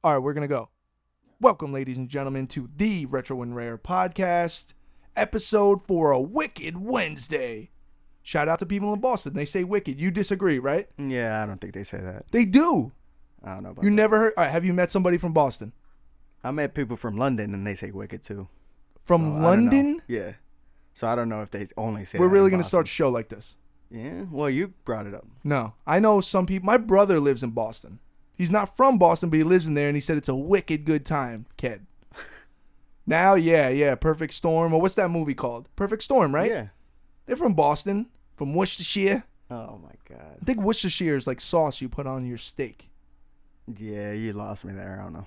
All right, we're going to go. Welcome, ladies and gentlemen, to the Retro and Rare podcast, episode for a Wicked Wednesday. Shout out to people in Boston. They say wicked. You disagree, right? Yeah, I don't think they say that. They do. I don't know about You that. never heard? All right, have you met somebody from Boston? I met people from London and they say wicked too. From So, I don't London? know. Yeah. So I don't know if they only say We're that really in going to start a Boston. show like this. Yeah, well, you brought it up. No, I know some people. My brother lives in Boston. He's not from Boston, but he lives in there, and he said it's a wicked good time, kid. Now, yeah, Perfect Storm. Or what's that movie called? Perfect Storm, right? Yeah. They're from Boston, from Worcestershire. Oh, my God. I think Worcestershire is like sauce you put on your steak. Yeah, you lost me there. I don't know.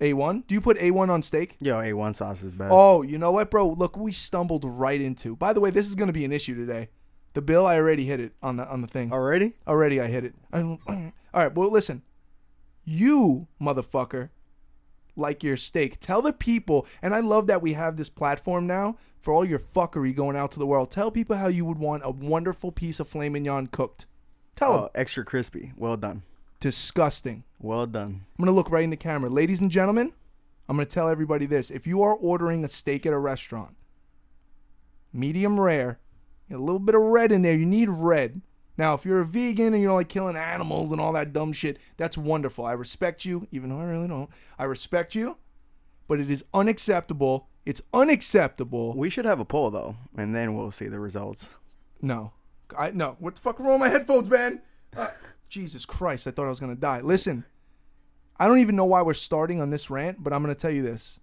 A1? Do you put A1 on steak? Yo, A1 sauce is best. Oh, you know what, bro? Look, we stumbled right into. By the way, this is going to be an issue today. The bill, I already hit it on the thing. Already? Already I hit it. All right, well, listen. You, motherfucker, like your steak. Tell the people, and I love that we have this platform now for all your fuckery going out to the world. Tell people how you would want a wonderful piece of filet mignon cooked. Tell them. Extra crispy. Well done. Disgusting. Well done. I'm going to look right in the camera. Ladies and gentlemen, I'm going to tell everybody this. If you are ordering a steak at a restaurant, medium rare, a little bit of red in there. You need red. Now, if you're a vegan and you're like killing animals and all that dumb shit, that's wonderful. I respect you, even though I really don't. I respect you, but it is unacceptable. It's unacceptable. We should have a poll, though, and then we'll see the results. No. No. What the fuck wrong with my headphones, man? Jesus Christ, I thought I was going to die. Listen, I don't even know why we're starting on this rant, but I'm going to tell you this.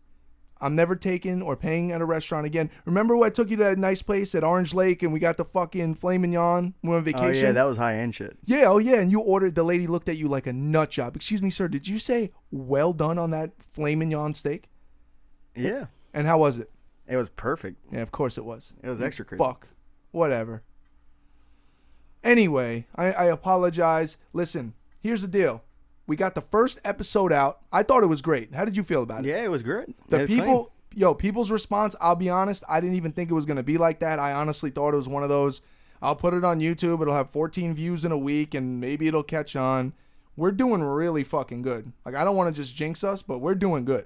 I'm never taking or paying at a restaurant again. Remember when I took you to that nice place at Orange Lake and we got the fucking filet mignon? We went on vacation. Oh, yeah, that was high-end shit. Yeah, oh yeah, and you ordered, the lady looked at you like a nut job. Excuse me, sir, did you say well done on that filet mignon steak? Yeah. And how was it? It was perfect. Yeah, of course it was. It was extra crispy. Fuck. Whatever. Anyway, I apologize. Listen, here's the deal. We got the first episode out. I thought it was great. How did you feel about it? Yeah, it was good. The It was clean. people's response, I'll be honest, I didn't even think it was going to be like that. I honestly thought it was one of those, I'll put it on YouTube, it'll have 14 views in a week, and maybe it'll catch on. We're doing really fucking good. Like, I don't want to just jinx us, but we're doing good.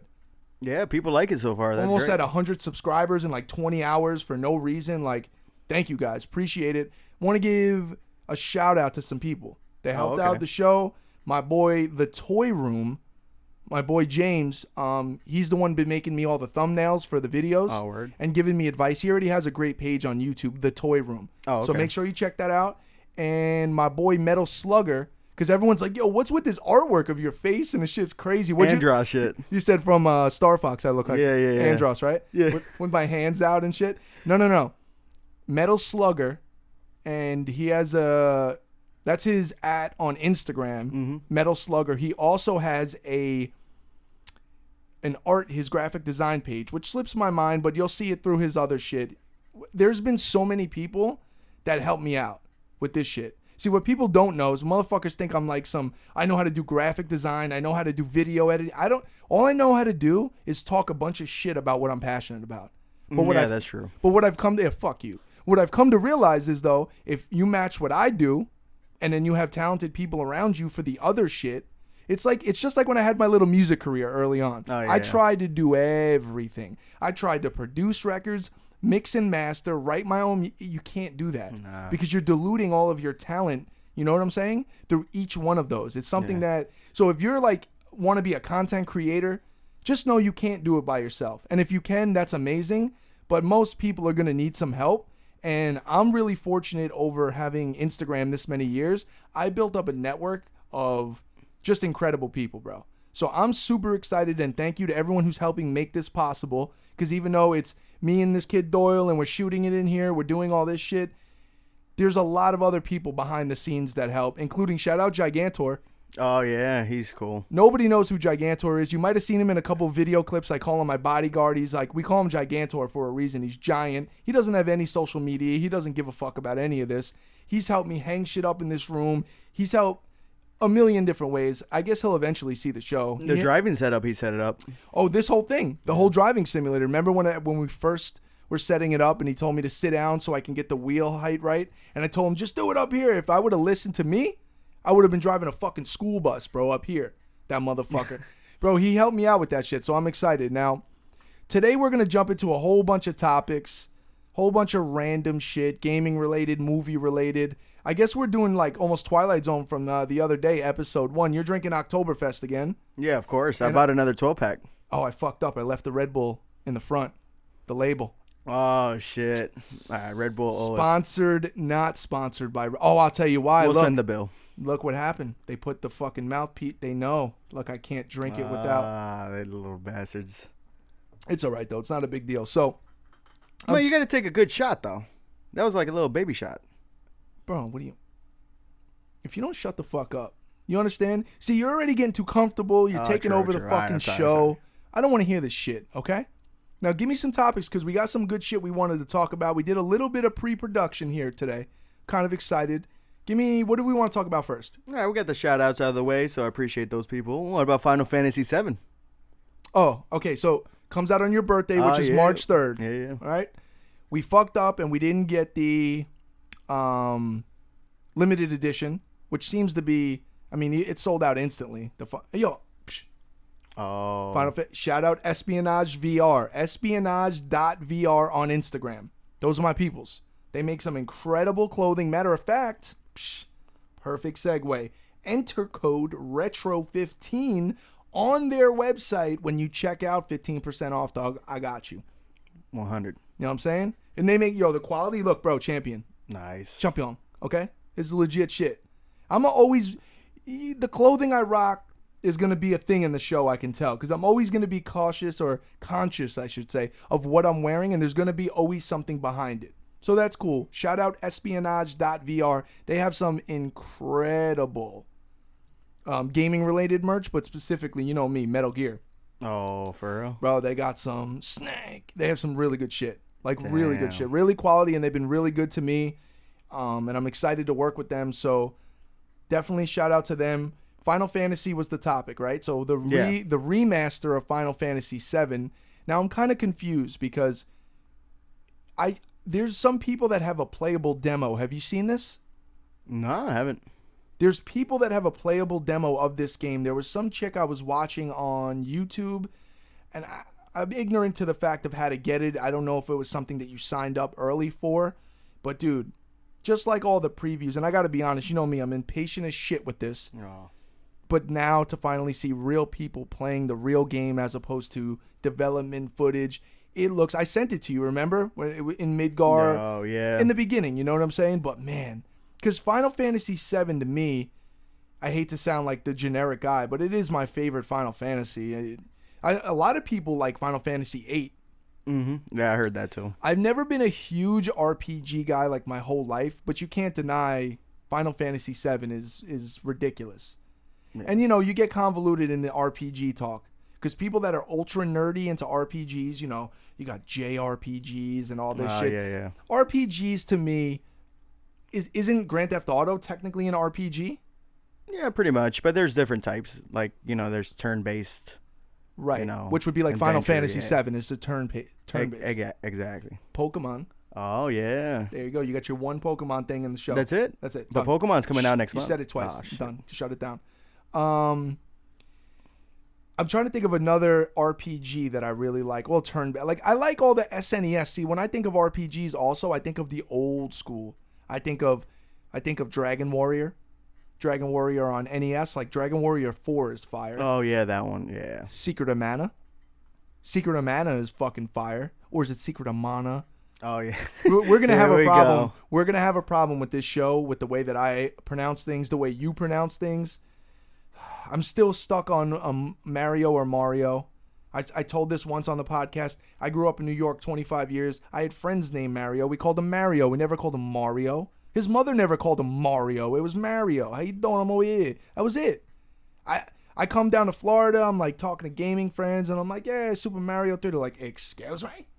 Yeah, people like it so far. That's Almost great. at 100 subscribers in like 20 hours for no reason. Like, thank you guys. Appreciate it. Want to give a shout out to some people. They helped out the show. My boy, The Toy Room, my boy James, he's the one been making me all the thumbnails for the videos. Oh, word. And giving me advice. He already has a great page on YouTube, The Toy Room. Oh, okay. So make sure you check that out. And my boy, Metal Slugger, because everyone's like, yo, what's with this artwork of your face? And the shit's crazy. Andros shit. You said from Star Fox I look like Yeah. Andros, right? Yeah. With my hands out and shit. No. Metal Slugger, and he has that's his @ on Instagram, Metal Slugger. He also has his graphic design page, which slips my mind, but you'll see it through his other shit. There's been so many people that help me out with this shit. See, what people don't know is motherfuckers think I'm like I know how to do graphic design. I know how to do video editing. All I know how to do is talk a bunch of shit about what I'm passionate about. But That's true. But what I've come to, fuck you. What I've come to realize is, though, if you match what I do, and then you have talented people around you for the other shit, it's just like when I had my little music career early on. Oh, yeah, I tried to do everything. I tried to produce records, mix and master, write my own. You can't do that because you're diluting all of your talent. You know what I'm saying? Through each one of those. It's something that. So if you're like want to be a content creator, just know you can't do it by yourself. And if you can, that's amazing. But most people are gonna need some help. And I'm really fortunate over having Instagram this many years. I built up a network of just incredible people, bro. So I'm super excited, and thank you to everyone who's helping make this possible. Because even though it's me and this kid Doyle and we're shooting it in here, we're doing all this shit, there's a lot of other people behind the scenes that help, including shout out Gigantor. Oh, yeah, he's cool. Nobody knows who Gigantor is. You might have seen him in a couple video clips. I call him my bodyguard. We call him Gigantor for a reason. He's giant. He doesn't have any social media. He doesn't give a fuck about any of this. He's helped me hang shit up in this room. He's helped a million different ways. I guess he'll eventually see the show. The driving setup, he set it up. Oh, this whole thing. The whole driving simulator. Remember when we first were setting it up and he told me to sit down so I can get the wheel height right? And I told him, just do it up here. If I would have listened to me, I would have been driving a fucking school bus, bro, up here. That motherfucker. Bro, he helped me out with that shit, so I'm excited. Now, today we're going to jump into a whole bunch of topics, whole bunch of random shit, gaming related, movie related. I guess we're doing like almost Twilight Zone from the other day, episode 1. You're drinking Oktoberfest again. Yeah, of course. I bought another 12-pack. Oh, I fucked up. I left the Red Bull in the front, the label. Oh, shit. All right, Red Bull owes. Sponsored, not sponsored by... Oh, I'll tell you why. We'll send the bill. Look what happened. They put the fucking mouthpiece. They know. Look, I can't drink it without... Ah, they little bastards. It's all right, though. It's not a big deal. So... Well, you got to take a good shot, though. That was like a little baby shot. Bro, what do you... If you don't shut the fuck up, you understand? See, you're already getting too comfortable. You're taking over the fucking show. I don't want to hear this shit, okay? Now, give me some topics because we got some good shit we wanted to talk about. We did a little bit of pre-production here today. Kind of excited. Give me, what do we want to talk about first? All right, we got the shout-outs out of the way, so I appreciate those people. What about Final Fantasy VII? Oh, okay, so comes out on your birthday, which is March 3rd. Yeah. All right? We fucked up and we didn't get the limited edition, which seems to be, I mean, it sold out instantly. Shout out Espionage VR, espionage.vr on Instagram. Those are my peoples. They make some incredible clothing. Matter of fact, perfect segue. Enter code RETRO15 on their website when you check out. 15% off, dog. I got you. 100. You know what I'm saying? And they make, the quality, look, bro, champion. Nice. Champion, okay? This is legit shit. The clothing I rock is going to be a thing in the show, I can tell. Because I'm always going to be cautious or conscious, I should say, of what I'm wearing. And there's going to be always something behind it. So that's cool. Shout out espionage.vr. They have some incredible gaming-related merch, but specifically, you know me, Metal Gear. Oh, for real? Bro, they got some Snake. They have some really good shit. Like, really good shit. Really quality, and they've been really good to me. And I'm excited to work with them. So definitely shout out to them. Final Fantasy was the topic, right? So the remaster of Final Fantasy VII. Now, I'm kind of confused because there's some people that have a playable demo. Have you seen this? No, I haven't. There's people that have a playable demo of this game. There was some chick I was watching on YouTube, and I'm ignorant to the fact of how to get it. I don't know if it was something that you signed up early for. But, dude, just like all the previews, and I got to be honest, you know me, I'm impatient as shit with this. Oh. But now to finally see real people playing the real game as opposed to development footage, it looks... I sent it to you, remember? In Midgar. Oh, yeah. In the beginning, you know what I'm saying? But, man... Because Final Fantasy VII, to me, I hate to sound like the generic guy, but it is my favorite Final Fantasy. A lot of people like Final Fantasy VIII. Mm-hmm. Yeah, I heard that too. I've never been a huge RPG guy like my whole life, but you can't deny Final Fantasy VII is ridiculous. Yeah. And, you get convoluted in the RPG talk. Because people that are ultra nerdy into RPGs, you got JRPGs and all this shit. Yeah. RPGs, to me... Isn't Grand Theft Auto technically an RPG? Yeah, pretty much. But there's different types. Like, there's turn-based. Right. Which would be like Final Fantasy VII is the turn-based. Exactly. Pokemon. Oh, yeah. There you go. You got your one Pokemon thing in the show. That's it? That's it. The Done. Pokemon's coming out next month. You said it twice. Oh, done. Shut it down. I'm trying to think of another RPG that I really like. Well, I like all the SNES. See, when I think of RPGs also, I think of the old school. I think of Dragon Warrior on NES. Like Dragon Warrior 4 is fire. Oh yeah, that one. Yeah. Secret of Mana is fucking fire. Or is it Secret of Mana? Oh yeah. We're gonna have a problem. We're gonna have a problem with this show with the way that I pronounce things, the way you pronounce things. I'm still stuck on Mario or Mario. I told this once on the podcast. I grew up in New York 25 years. I had friends named Mario. We called him Mario. We never called him Mario. His mother never called him Mario. It was Mario. How you doing? I'm over here. That was it. I come down to Florida. I'm like talking to gaming friends. And I'm like, yeah, Super Mario 3. They're like, excuse me?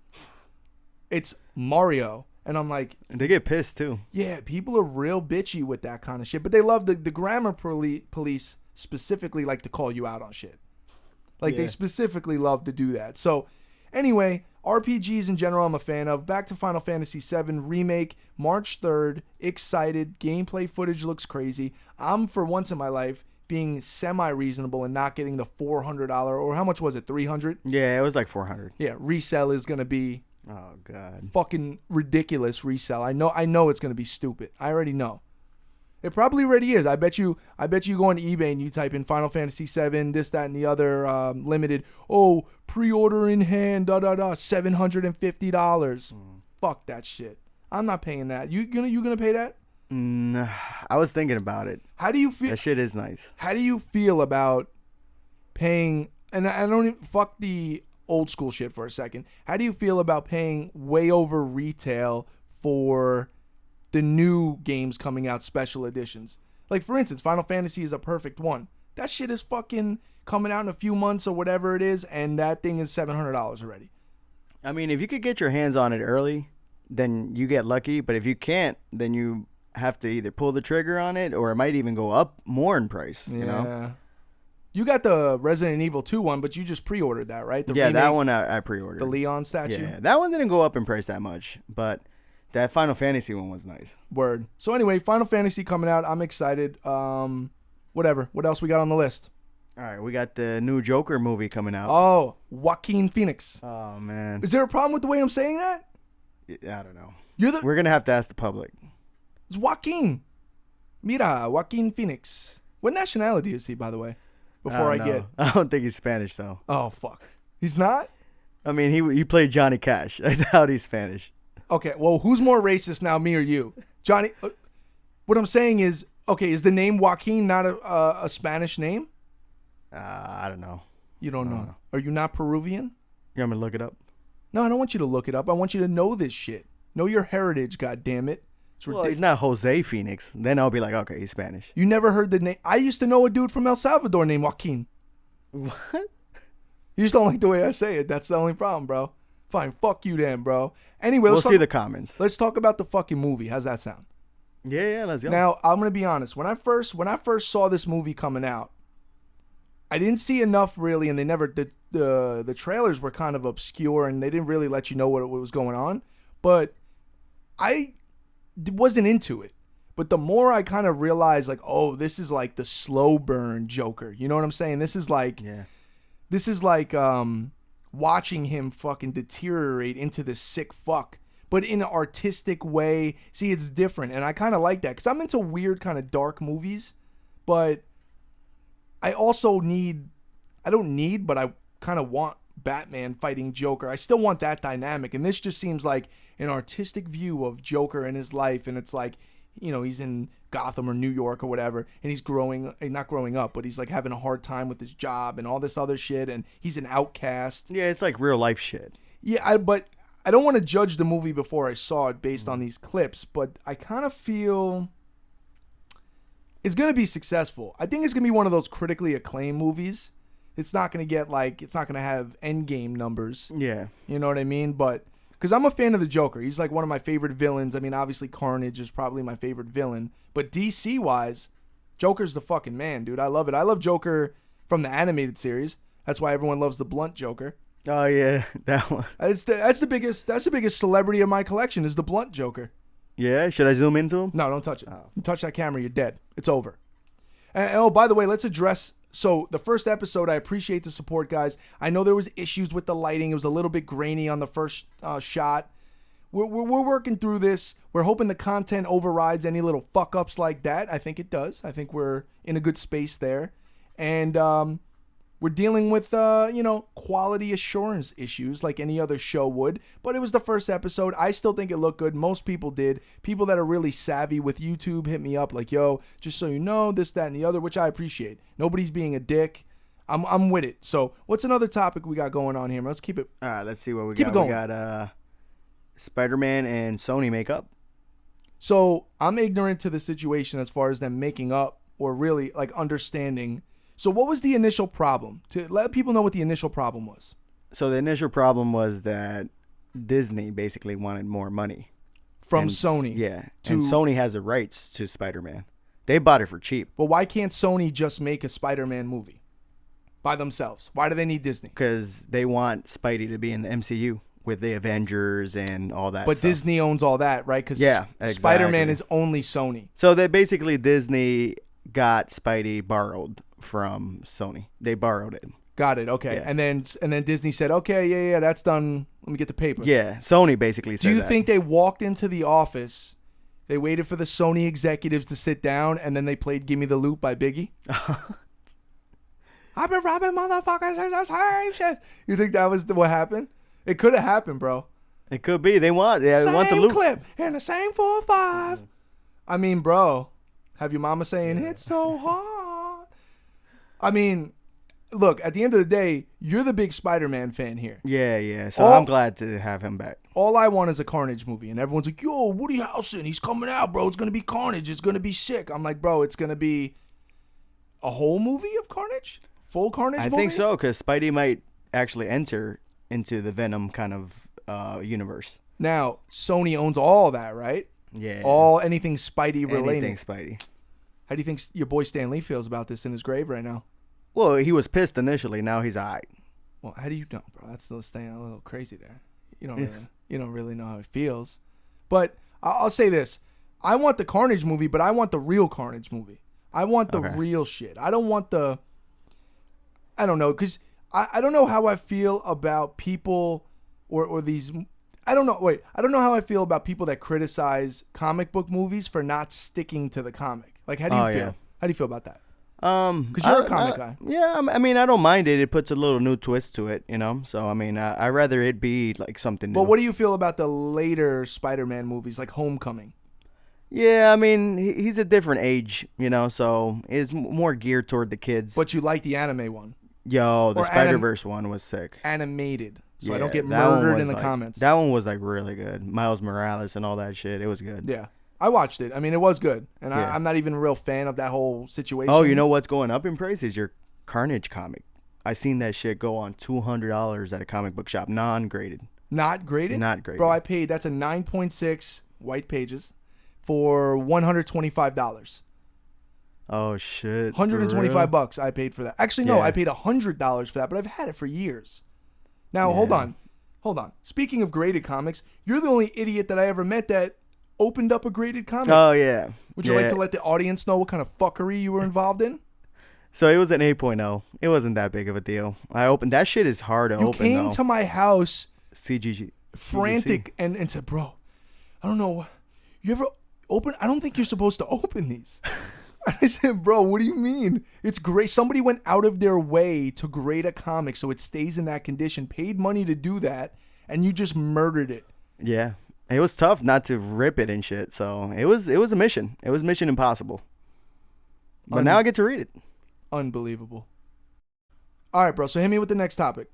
It's Mario. And I'm like... And they get pissed too. Yeah, people are real bitchy with that kind of shit. But they love the grammar police specifically like to call you out on shit. They specifically love to do that. So, anyway, RPGs in general I'm a fan of. Back to Final Fantasy VII Remake, March 3rd. Excited. Gameplay footage looks crazy. I'm, for once in my life, being semi-reasonable and not getting the $400 or how much was it, $300? Yeah, it was like 400. Yeah, resell is gonna be Oh god. fucking ridiculous resell. I know it's gonna be stupid. I already know. It probably already is. I bet you go on eBay and you type in Final Fantasy VII, this, that, and the other limited. Oh, pre-order in hand, $750. Fuck that shit. I'm not paying that. You gonna pay that? I was thinking about it. How do you feel? That shit is nice. How do you feel about paying? And I don't even fuck the old school shit for a second. How do you feel about paying way over retail for the new games coming out, special editions? Like, for instance, Final Fantasy is a perfect one. That shit is fucking coming out in a few months or whatever it is, and that thing is $700 already. I mean, if you could get your hands on it early, then you get lucky. But if you can't, then you have to either pull the trigger on it, or it might even go up more in price. You know? You got the Resident Evil 2 one, but you just pre-ordered that, right? The yeah, remake, that one I pre-ordered. the Leon statue. Yeah, that one didn't go up in price that much, but that Final Fantasy one was nice. Word. So anyway, Final Fantasy coming out. I'm excited. Whatever. What else we got on the list? All right, we got the new Joker movie coming out. Oh, Joaquin Phoenix. Oh man. Is there a problem with the way I'm saying that? I don't know. We're gonna have to ask the public. It's Joaquin. Mira, Joaquin Phoenix. What nationality is he, by the way? Before I get. I don't think he's Spanish though. Oh fuck. He's not? I mean, he played Johnny Cash. I doubt he's Spanish. Okay. Well, who's more racist now, me or you? Johnny. What I'm saying is, okay, is the name Joaquin not a Spanish name? I don't know. You don't know. Are you not Peruvian? You want me to look it up? No, I don't want you to look it up. I want you to know this shit. Know your heritage, goddammit. It's ridiculous. Well, he's not Jose Phoenix. Then I'll be like, okay, he's Spanish. You never heard the name? I used to know a dude from El Salvador named Joaquin. What? You just don't like the way I say it. That's the only problem, bro. Fine, fuck you then, bro. Anyway, we'll see the comments. Let's talk about the fucking movie. How's that sound? Yeah, let's go. Now, I'm gonna be honest. When I first saw this movie coming out, I didn't see enough really, and they never the trailers were kind of obscure, and they didn't really let you know what was going on. But I wasn't into it. But the more I kind of realized, like, oh, this is like the slow burn Joker. You know what I'm saying? This is like, watching him fucking deteriorate into this sick fuck, but in an artistic way. See, it's different, and I kind of like that because I'm into weird kind of dark movies, but I also but I kind of want Batman fighting Joker. I still want that dynamic, and this just seems like an artistic view of Joker and his life, and it's like, you know, he's in Gotham or New York or whatever, and he's not growing up, but he's like having a hard time with his job and all this other shit, and he's an outcast. Yeah, it's like real life shit. Yeah, but I don't want to judge the movie before I saw it based on these clips, but I kind of feel it's going to be successful. I think it's going to be one of those critically acclaimed movies. It's not going to get it's not going to have Endgame numbers. Yeah. You know what I mean? But because I'm a fan of the Joker. He's like one of my favorite villains. I mean, obviously Carnage is probably my favorite villain. But DC-wise, Joker's the fucking man, dude. I love it. I love Joker from the animated series. That's why everyone loves the blunt Joker. Oh, yeah, that one. That's the biggest celebrity of my collection is the blunt Joker. Yeah? Should I zoom into him? No, don't touch it. You touch that camera, you're dead. It's over. And oh, by the way, let's address... So the first episode, I appreciate the support, guys. I know there was issues with the lighting. It was a little bit grainy on the first shot. We're working through this. We're hoping the content overrides any little fuck-ups like that. I think it does. I think we're in a good space there. And we're dealing with, quality assurance issues like any other show would. But it was the first episode. I still think it looked good. Most people did. People that are really savvy with YouTube hit me up like, yo, just so you know, this, that, and the other, which I appreciate. Nobody's being a dick. I'm with it. So what's another topic we got going on here? Let's keep it. All right, let's see what we got. Keep it going. We got Spider-Man and Sony makeup. So I'm ignorant to the situation as far as them making up or really like understanding. So what was the initial problem? To let people know what the initial problem was. So the initial problem was that Disney basically wanted more money. From Sony. Yeah. And Sony has the rights to Spider-Man. They bought it for cheap. Well, why can't Sony just make a Spider-Man movie by themselves? Why do they need Disney? Because they want Spidey to be in the MCU with the Avengers and all that But stuff. Disney owns all that, right? Because yeah, exactly. Spider-Man is only Sony. So they basically, Disney got Spidey borrowed from Sony. They borrowed it. Got it. Okay. Yeah. And then Disney said, okay, yeah, that's done. Let me get the paper. Yeah, Sony basically said Do you that. think they walked into the office, they waited for the Sony executives to sit down, and then they played Gimme the Loot by Biggie? I've been robbing motherfuckers since the same shit. You think that was what happened? It could have happened, bro. It could be. They want the Same loot. clip and the same 4-5. I mean, bro, have your mama saying it's so hard. I mean, look, at the end of the day, you're the big Spider-Man fan here. Yeah. So I'm glad to have him back. All I want is a Carnage movie, and everyone's like, yo, Woody Harrelson, he's coming out, bro. It's going to be Carnage. It's going to be sick. I'm like, bro, it's going to be a whole movie of Carnage? Full Carnage movie? I think so, because Spidey might actually enter into the Venom kind of universe. Now, Sony owns all that, right? Yeah. Anything Spidey related. Anything Spidey. How do you think your boy Stan Lee feels about this in his grave right now? Well, he was pissed initially. Now he's all right. Well, how do you know, bro? That's still staying a little crazy there. You don't really know how he feels. But I'll say this. I want the Carnage movie, but I want the real Carnage movie. I want the real shit. I don't want the... I don't know, because I don't know how I feel about people or these... I don't know. Wait, I don't know how I feel about people that criticize comic book movies for not sticking to the comic. Like, how do you feel? Yeah. How do you feel about that? Because you're a comic guy. Yeah, I mean, I don't mind it. It puts a little new twist to it, you know? So, I mean, I'd rather it be like something new. But what do you feel about the later Spider-Man movies, like Homecoming? Yeah, I mean, he's a different age, you know? So, it's more geared toward the kids. But you like the anime one? Yo, the Spider-Verse one was sick. Animated. So I Yeah, don't get that one murdered was in the like- comments. That one was like really good. Miles Morales and all that shit. It was good. Yeah. I watched it. I mean, it was good. And Yeah. I'm not even a real fan of that whole situation. Oh, you know what's going up in price is your Carnage comic. I seen that shit go on $200 at a comic book shop, non-graded. Not graded? Not graded. Bro, I paid, that's a 9.6 white pages for $125. Oh shit. $125 I paid for that. Actually, no, Yeah. I paid $100 for that, but I've had it for years. Now, hold on. Speaking of graded comics, you're the only idiot that I ever met that opened up a graded comic. Oh yeah. Would you like to let the audience know what kind of fuckery you were involved in? So it was an 8.0. It wasn't that big of a deal. I opened that shit is hard to You open came though. to my house CGG. frantic and said, bro, I don't know. You ever open? I don't think you're supposed to open these. I said, bro, what do you mean? It's great. Somebody went out of their way to grade a comic so it stays in that condition, paid money to do that, and you just murdered it. Yeah. It was tough not to rip it and shit. So it was a mission. It was mission impossible. But now I get to read it. Unbelievable. All right, bro. So hit me with the next topic.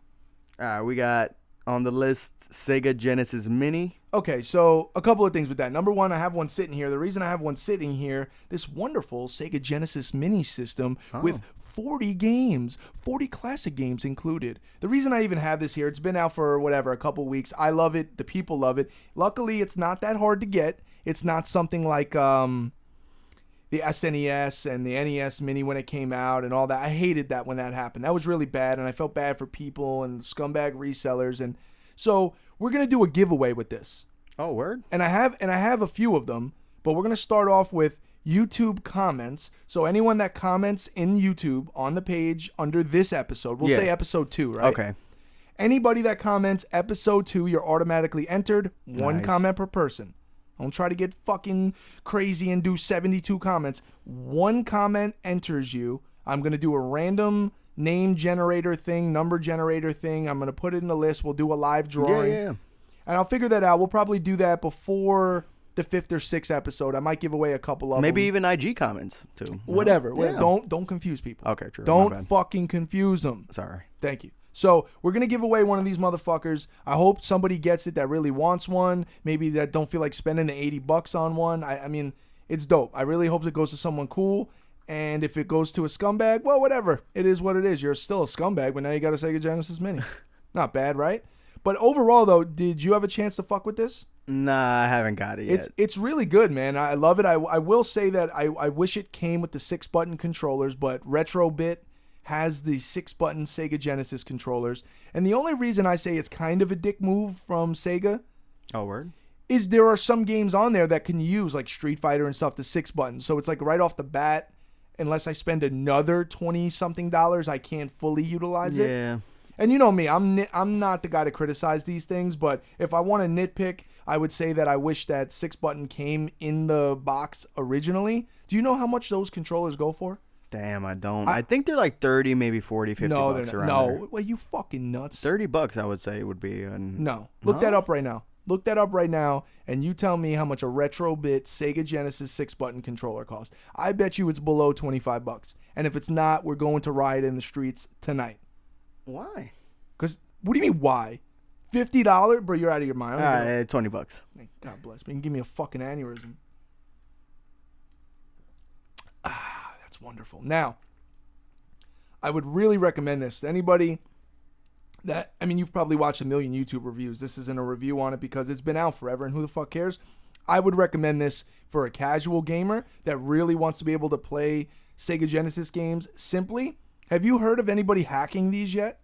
All right, we got on the list Sega Genesis Mini. Okay, so a couple of things with that. Number one, I have one sitting here. The reason I have one sitting here, this wonderful Sega Genesis mini system with 40 games, 40 classic games included. The reason I even have this here, it's been out for whatever, a couple weeks. I love it. The people love it. Luckily, it's not that hard to get. It's not something like the SNES and the NES mini when it came out and all that. I hated that when that happened. That was really bad, and I felt bad for people and scumbag resellers. And so we're gonna do a giveaway with this. Oh, word. And I have a few of them, but we're gonna start off with YouTube comments. So anyone that comments in YouTube on the page under this episode, we'll say episode 2, right? Okay. Anybody that comments episode 2, you're automatically entered. One Nice. comment per person. Don't try to get fucking crazy and do 72 comments. One comment enters you. I'm going to do a random name generator thing, number generator thing. I'm going to put it in the list. We'll do a live drawing. Yeah. And I'll figure that out. We'll probably do that before the 5th or 6th episode. I might give away a couple of Maybe them. even IG comments too. Whatever. Yeah. Don't confuse people. Okay, true. My Don't bad. fucking confuse them. Sorry. Thank you. So we're going to give away one of these motherfuckers. I hope somebody gets it that really wants one. Maybe that don't feel like spending the $80 on one. I mean, it's dope. I really hope it goes to someone cool. And if it goes to a scumbag, well, whatever. It is what it is. You're still a scumbag, but now you got a Sega Genesis Mini. Not bad, right? But overall, though, did you have a chance to fuck with this? Nah, I haven't got it yet. It's really good, man. I love it. I will say that I wish it came with the 6-button controllers, but Retrobit has the 6-button Sega Genesis controllers. And the only reason I say it's kind of a dick move from Sega Oh, word? is there are some games on there that can use, like Street Fighter and stuff, the 6 buttons. So it's like right off the bat, unless I spend another $20-something, I can't fully utilize it. Yeah. And you know me, I'm not the guy to criticize these things, but if I want to nitpick, I would say that I wish that 6-button came in the box originally. Do you know how much those controllers go for? Damn, I don't. I think they're like 30, maybe 40, 50 bucks around there. No, well, you fucking nuts. $30, I would say, would be. No. Look that up right now. Look that up right now, and you tell me how much a Retrobit Sega Genesis 6-button controller costs. I bet you it's below $25. And if it's not, we're going to riot in the streets tonight. Why? Because, what do you mean, why? $50? Bro, you're out of your mind. $20. God bless me. You can give me a fucking aneurysm. That's wonderful. Now, I would really recommend this to anybody that, I mean, you've probably watched a million YouTube reviews. This isn't a review on it because it's been out forever, and who the fuck cares? I would recommend this for a casual gamer that really wants to be able to play Sega Genesis games simply. Have you heard of anybody hacking these yet?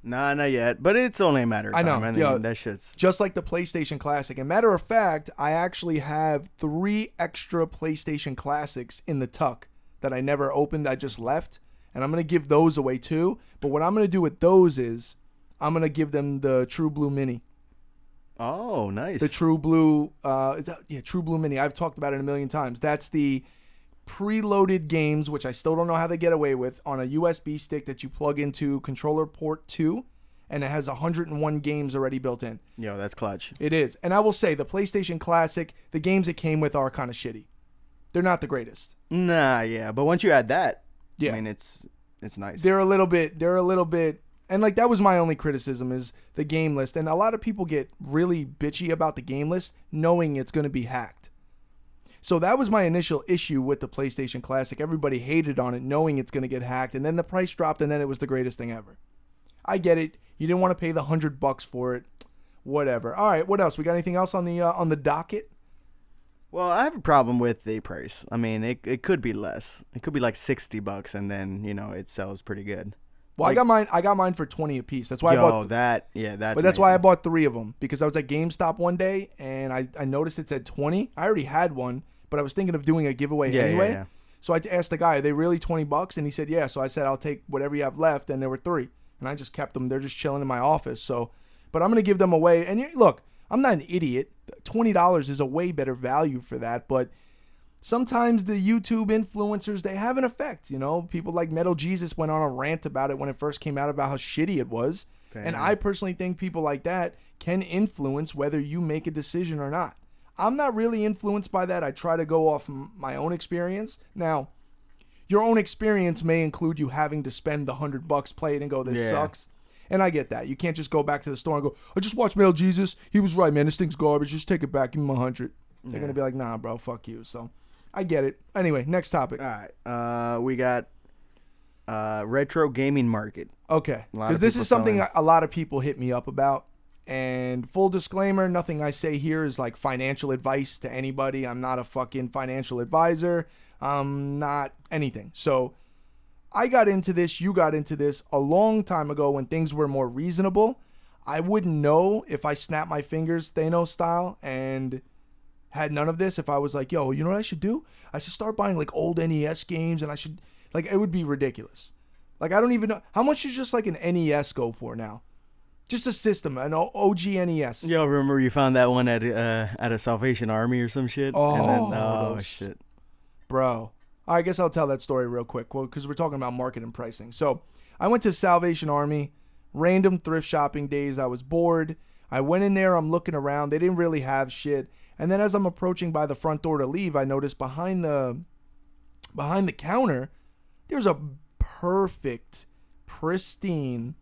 Nah, not yet. But it's only a matter of time. I know. That shit's just like the PlayStation Classic. And matter of fact, I actually have 3 extra PlayStation Classics in the tuck that I never opened. I just left. And I'm going to give those away too. But what I'm going to do with those is I'm going to give them the True Blue Mini. Oh, nice. The True Blue, True Blue Mini. I've talked about it a million times. That's the preloaded games, which I still don't know how they get away with, on a USB stick that you plug into controller port 2, and it has 101 games already built in. Yo, that's clutch. It is. And I will say, the PlayStation Classic, the games it came with are kind of shitty. They're not the greatest. Nah, yeah. But once you add that, yeah. I mean, it's nice. They're a little bit, and like that was my only criticism is the game list. And a lot of people get really bitchy about the game list knowing it's going to be hacked. So that was my initial issue with the PlayStation Classic. Everybody hated on it knowing it's going to get hacked. And then the price dropped and then it was the greatest thing ever. I get it. You didn't want to pay the $100 for it. Whatever. All right. What else? We got anything else on the docket? Well, I have a problem with the price. I mean, it could be less. It could be like $60 and then, it sells pretty good. Well, like, I got mine for 20 a piece. That's why I bought. That's amazing. Why I bought 3 of them, because I was at GameStop one day and I noticed it said 20. I already had one, but I was thinking of doing a giveaway anyway. Yeah. So I asked the guy, "Are they really $20?" And he said, "Yeah." So I said, "I'll take whatever you have left," and there were 3, and I just kept them. They're just chilling in my office. So, but I'm gonna give them away. And look, I'm not an idiot. $20 is a way better value for that, but sometimes the YouTube influencers, they have an effect. People like Metal Jesus went on a rant about it when it first came out about how shitty it was. Damn. And I personally think people like that can influence whether you make a decision or not. I'm not really influenced by that. I try to go off my own experience. Now, your own experience may include you having to spend the $100, play it, and go, this sucks. And I get that. You can't just go back to the store and go, I just watched Metal Jesus. He was right, man. This thing's garbage. Just take it back. Give him $100. They're going to be like, nah, bro, fuck you. So I get it. Anyway, next topic. All right. We got retro gaming market. Okay. Because this is something a lot of people hit me up about. And full disclaimer, nothing I say here is like financial advice to anybody. I'm not a fucking financial advisor. I'm not anything. So I got into this, you got into this a long time ago when things were more reasonable. I wouldn't know if I snapped my fingers Thanos style and had none of this if I was like, yo, you know what I should do? I should start buying like old NES games, and I should, like, it would be ridiculous. Like, I don't even know. How much is just like an NES go for now? Just a system, an OG NES. Yo, remember you found that one at a Salvation Army or some shit? Shit. Bro. I guess I'll tell that story real quick, because we're talking about market and pricing. So I went to Salvation Army, random thrift shopping days. I was bored. I went in there. I'm looking around. They didn't really have shit. And then as I'm approaching by the front door to leave, I noticed behind the counter, there's a perfect, pristine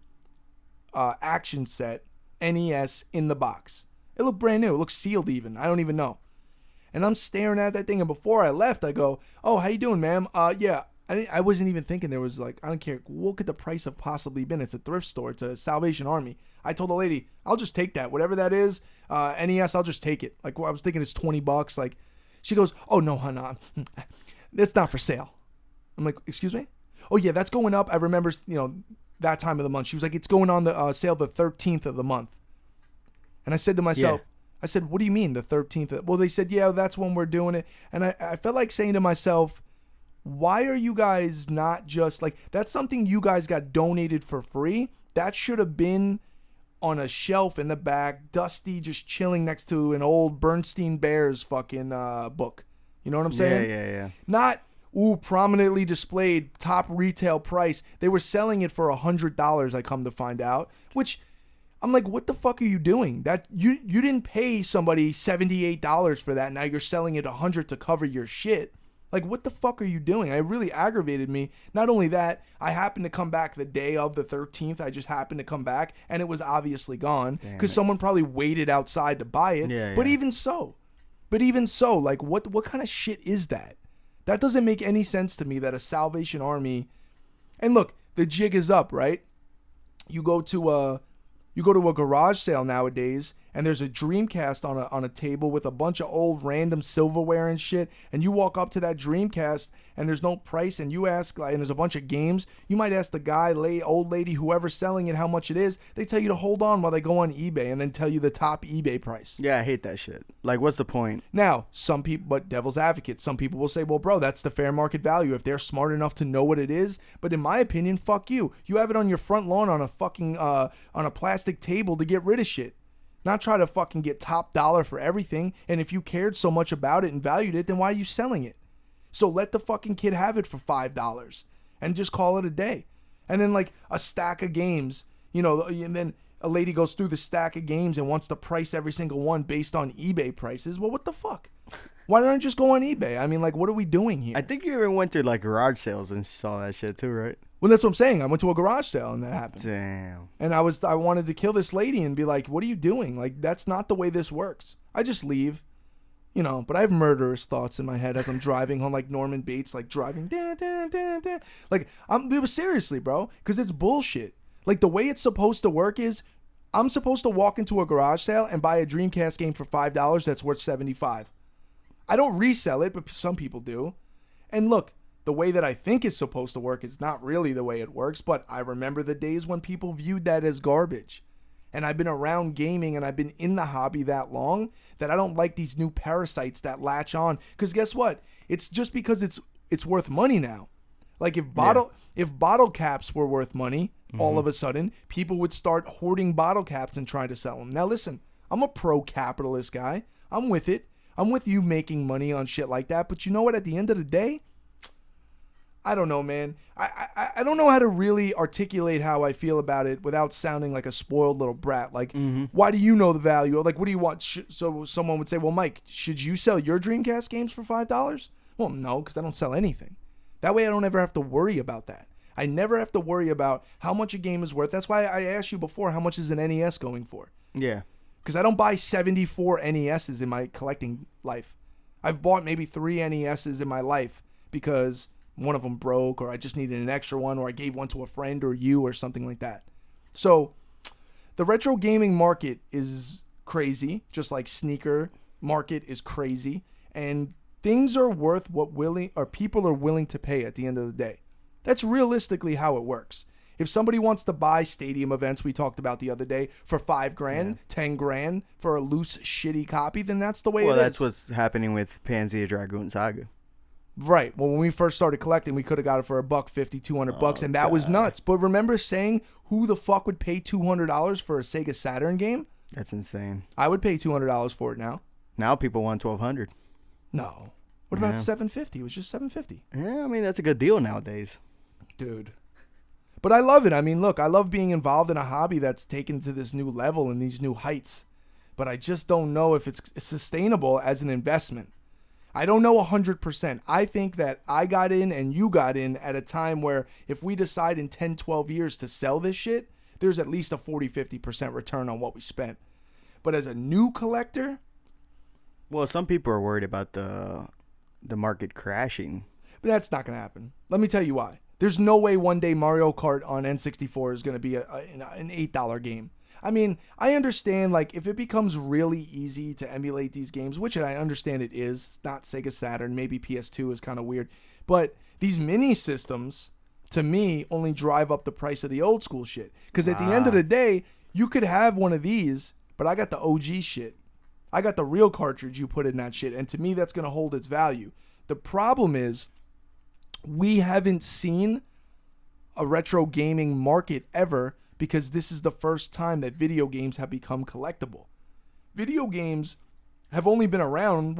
action set NES in the box. It looked brand new. It looked sealed even. I don't even know. And I'm staring at that thing, and before I left, I go, "Oh, how you doing, ma'am? Yeah." I wasn't even thinking there was like, I don't care. What could the price have possibly been? It's a thrift store. It's a Salvation Army. I told the lady, I'll just take that. Whatever that is, NES, I'll just take it. Like, I was thinking it's $20. Like, she goes, "Oh, no, honey, it's not for sale." I'm like, "Excuse me?" "Oh, yeah, that's going up." I remember, that time of the month. She was like, "It's going on the sale the 13th of the month." And I said to myself, I said, "What do you mean the 13th?" Well, they said, "Yeah, that's when we're doing it." And I felt like saying to myself, why are you guys not just like, that's something you guys got donated for free. That should have been on a shelf in the back, dusty, just chilling next to an old Bernstein Bears fucking book. You know what I'm saying? Yeah. Not, prominently displayed, top retail price. They were selling it for $100, I come to find out, which I'm like, what the fuck are you doing? That you didn't pay somebody $78 for that. Now you're selling it $100 to cover your shit. Like, what the fuck are you doing? It really aggravated me. Not only that, I happened to come back the day of the 13th. I just happened to come back, and it was obviously gone because someone probably waited outside to buy it. Yeah, but even so, like, what kind of shit is that? That doesn't make any sense to me that a Salvation Army... And look, the jig is up, right? You go to a garage sale nowadays, and there's a Dreamcast on a table with a bunch of old random silverware and shit, and you walk up to that Dreamcast and there's no price, and you ask, and there's a bunch of games, you might ask the guy, old lady, whoever's selling it how much it is. They tell you to hold on while they go on eBay and then tell you the top eBay price. Yeah, I hate that shit. Like, what's the point? Now, some people, but devil's advocate, some people will say, well, bro, that's the fair market value if they're smart enough to know what it is. But in my opinion, fuck you. You have it on your front lawn on a fucking on a plastic table to get rid of shit. Not try to fucking get top dollar for everything. And if you cared so much about it and valued it, then why are you selling it? So let the fucking kid have it for $5 and just call it a day. And then like a stack of games, and then a lady goes through the stack of games and wants to price every single one based on eBay prices. Well, what the fuck? Why don't I just go on eBay? I mean, like, what are we doing here? I think you ever went to like garage sales and saw that shit too, right? Well, that's what I'm saying. I went to a garage sale and that happened. Damn. And I wanted to kill this lady and be like, what are you doing? Like, that's not the way this works. I just leave, but I have murderous thoughts in my head as I'm driving home, like Norman Bates, like driving. Like, it was seriously, bro, because it's bullshit. Like, the way it's supposed to work is I'm supposed to walk into a garage sale and buy a Dreamcast game for $5 that's worth $75. I don't resell it, but some people do. And look, the way that I think it's supposed to work is not really the way it works, but I remember the days when people viewed that as garbage. And I've been around gaming and I've been in the hobby that long that I don't like these new parasites that latch on. Because guess what? It's just because it's worth money now. Like if bottle caps were worth money, all of a sudden, people would start hoarding bottle caps and trying to sell them. Now listen, I'm a pro-capitalist guy. I'm with it. I'm with you making money on shit like that. But you know what? At the end of the day, I don't know, man. I don't know how to really articulate how I feel about it without sounding like a spoiled little brat. Like, why do you know the value? Like, what do you want? So someone would say, well, Mike, should you sell your Dreamcast games for $5? Well, no, because I don't sell anything. That way I don't ever have to worry about that. I never have to worry about how much a game is worth. That's why I asked you before, how much is an NES going for? Yeah. Because I don't buy 74 NESs in my collecting life. I've bought maybe 3 NESs in my life because one of them broke, or I just needed an extra one, or I gave one to a friend or you or something like that. So the retro gaming market is crazy, just like sneaker market is crazy, and things are worth what people are willing to pay at the end of the day. That's realistically how it works. If somebody wants to buy stadium events we talked about the other day for $5,000, $10,000 for a loose, shitty copy, then that's the way it is. Well, that's what's happening with Panzer Dragoon Saga. Right. Well, when we first started collecting, we could have got it for $150, $200, and that was nuts. But remember saying who the fuck would pay $200 for a Sega Saturn game? That's insane. I would pay $200 for it now. Now people want $1,200. No. What about $750? It was just $750. Yeah, I mean that's a good deal nowadays, dude. But I love it. I mean, look, I love being involved in a hobby that's taken to this new level and these new heights. But I just don't know if it's sustainable as an investment. I don't know 100%. I think that I got in and you got in at a time where if we decide in 10, 12 years to sell this shit, there's at least a 40, 50% return on what we spent. But as a new collector... Well, some people are worried about the market crashing. But that's not going to happen. Let me tell you why. There's no way one day Mario Kart on N64 is going to be an $8 game. I mean, I understand, like, if it becomes really easy to emulate these games, which I understand it is, not Sega Saturn, maybe PS2 is kind of weird, but these mini systems, to me, only drive up the price of the old school shit. Because at the end of the day, you could have one of these, but I got the OG shit. I got the real cartridge you put in that shit, and to me, that's going to hold its value. The problem is, we haven't seen a retro gaming market ever because this is the first time that video games have become collectible. Video games have only been around,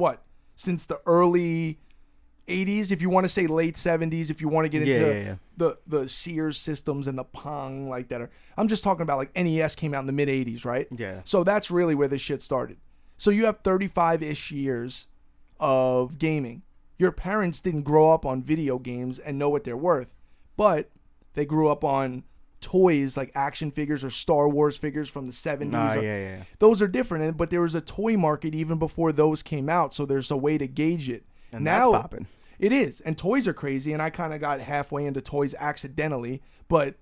since the early 80s, if you want to say late 70s, if you want to get into the Sears systems and the Pong like that. I'm just talking about like NES came out in the mid 80s, right? Yeah. So that's really where this shit started. So you have 35-ish years of gaming. Your parents didn't grow up on video games and know what they're worth, but they grew up on toys like action figures or Star Wars figures from the 70s. Those are different, but there was a toy market even before those came out, so there's a way to gauge it. And now, that's popping. It is. And toys are crazy, and I kind of got halfway into toys accidentally, but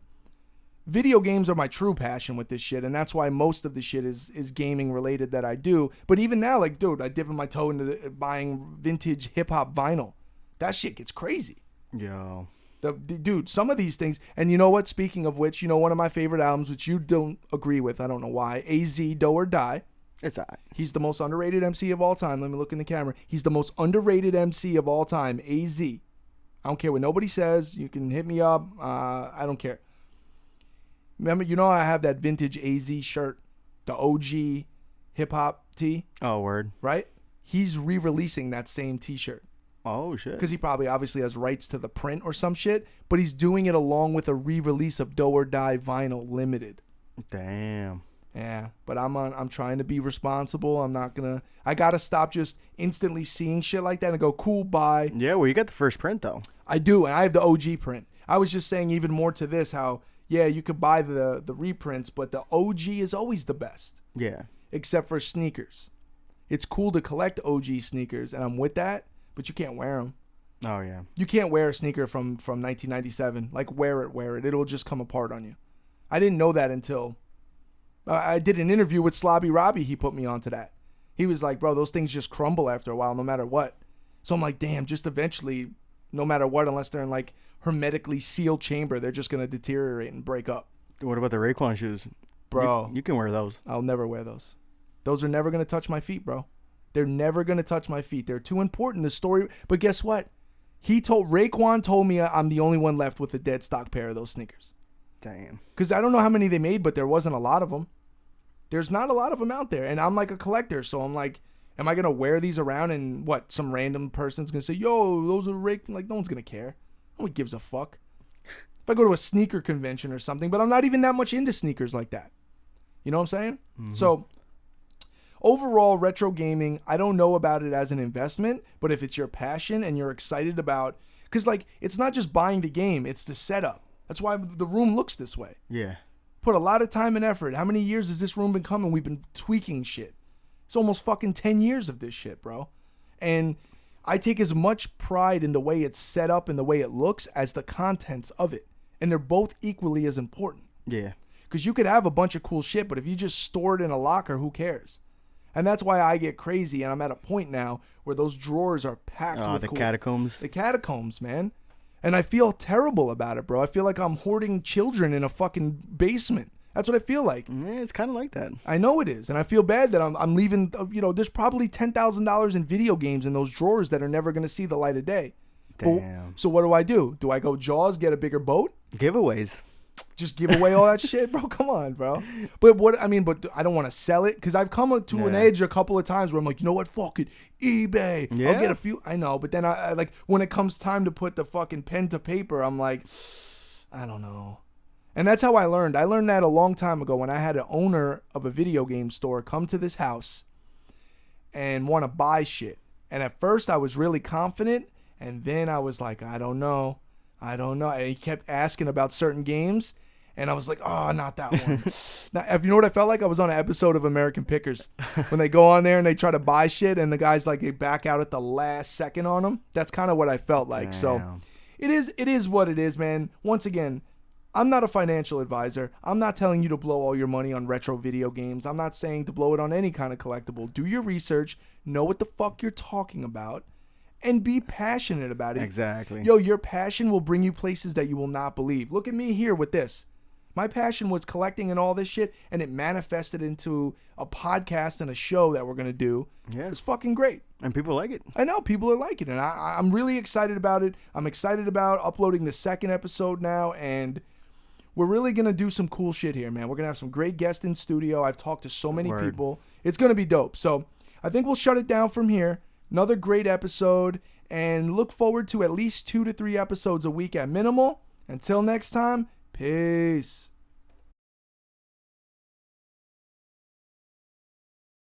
video games are my true passion with this shit, and that's why most of the shit is gaming related that I do. But even now, like, dude, I dipping my toe into buying vintage hip-hop vinyl. That shit gets crazy. Yo. Dude, some of these things, and you know what? Speaking of which, one of my favorite albums, which you don't agree with, I don't know why, AZ, Do or Die. It's all right. He's the most underrated MC of all time. Let me look in the camera. He's the most underrated MC of all time, AZ. I don't care what nobody says. You can hit me up. I don't care. Remember, I have that vintage AZ shirt, the OG hip-hop tee. Oh, word. Right? He's re-releasing that same t-shirt. Oh, shit. Because he probably obviously has rights to the print or some shit, but he's doing it along with a re-release of Do or Die vinyl limited. Damn. Yeah, but I'm trying to be responsible. I gotta stop just instantly seeing shit like that and go, cool, bye. Yeah, well, you got the first print, though. I do, and I have the OG print. I was just saying even more to this, how, yeah, you could buy the reprints, but the OG is always the best. Yeah. Except for sneakers. It's cool to collect OG sneakers, and I'm with that, but you can't wear them. Oh, yeah. You can't wear a sneaker from 1997. Like, wear it. It'll just come apart on you. I didn't know that until... I did an interview with Slobby Robbie. He put me onto that. He was like, bro, those things just crumble after a while, no matter what. So I'm like, damn, just eventually, no matter what, unless they're in like hermetically sealed chamber, they're just going to deteriorate and break up. What about the Raekwon shoes? Bro. You can wear those. I'll never wear those. Those are never going to touch my feet, bro. They're never going to touch my feet. They're too important. The story. But guess what? Raekwon told me I'm the only one left with a dead stock pair of those sneakers. Damn. Because I don't know how many they made, but there wasn't a lot of them. There's not a lot of them out there. And I'm like a collector, so I'm like, am I going to wear these around and what? Some random person's going to say, yo, those are Rake. Like, no one's going to care. No one gives a fuck. If I go to a sneaker convention or something, but I'm not even that much into sneakers like that. You know what I'm saying? Mm-hmm. So, overall, retro gaming, I don't know about it as an investment, but if it's your passion and you're excited about, because like, it's not just buying the game, it's the setup. That's why the room looks this way. Yeah. Put a lot of time and effort. How many years has this room been coming? We've been tweaking shit. It's almost fucking 10 years of this shit, bro. And I take as much pride in the way it's set up and the way it looks as the contents of it. And they're both equally as important. Yeah. Because you could have a bunch of cool shit, but if you just store it in a locker, who cares? And that's why I get crazy, and I'm at a point now where those drawers are packed with the cool... catacombs. The catacombs, man. And I feel terrible about it, bro. I feel like I'm hoarding children in a fucking basement. That's what I feel like. Yeah, it's kind of like that. I know it is. And I feel bad that I'm leaving, there's probably $10,000 in video games in those drawers that are never going to see the light of day. Damn. So what do? Do I go Jaws, get a bigger boat? Giveaways. Just give away all that shit, bro? Come on, bro. But I don't want to sell it because I've come to an edge a couple of times where I'm like, you know what? Fuck it. eBay. Yeah. I'll get a few. I know. But then I like when it comes time to put the fucking pen to paper, I'm like, I don't know. And that's how I learned. I learned that a long time ago when I had an owner of a video game store come to this house and want to buy shit. And at first I was really confident. And then I was like, I don't know. And he kept asking about certain games. And I was like, oh, not that one. Now, if you know what I felt like? I was on an episode of American Pickers. When they go on there and they try to buy shit and the guys like they back out at the last second on them. That's kind of what I felt like. Damn. So it is what it is, man. Once again, I'm not a financial advisor. I'm not telling you to blow all your money on retro video games. I'm not saying to blow it on any kind of collectible. Do your research. Know what the fuck you're talking about. And be passionate about it. Exactly. Yo, your passion will bring you places that you will not believe. Look at me here with this. My passion was collecting and all this shit, and it manifested into a podcast and a show that we're going to do. Yeah. It's fucking great. And people like it. I know people are liking it, and I'm really excited about it. I'm excited about uploading the second episode now, and we're really going to do some cool shit here, man. We're going to have some great guests in studio. I've talked to so many people. It's going to be dope. So I think we'll shut it down from here. Another great episode, and look forward to at least 2 to 3 episodes a week at minimal. Until next time, peace.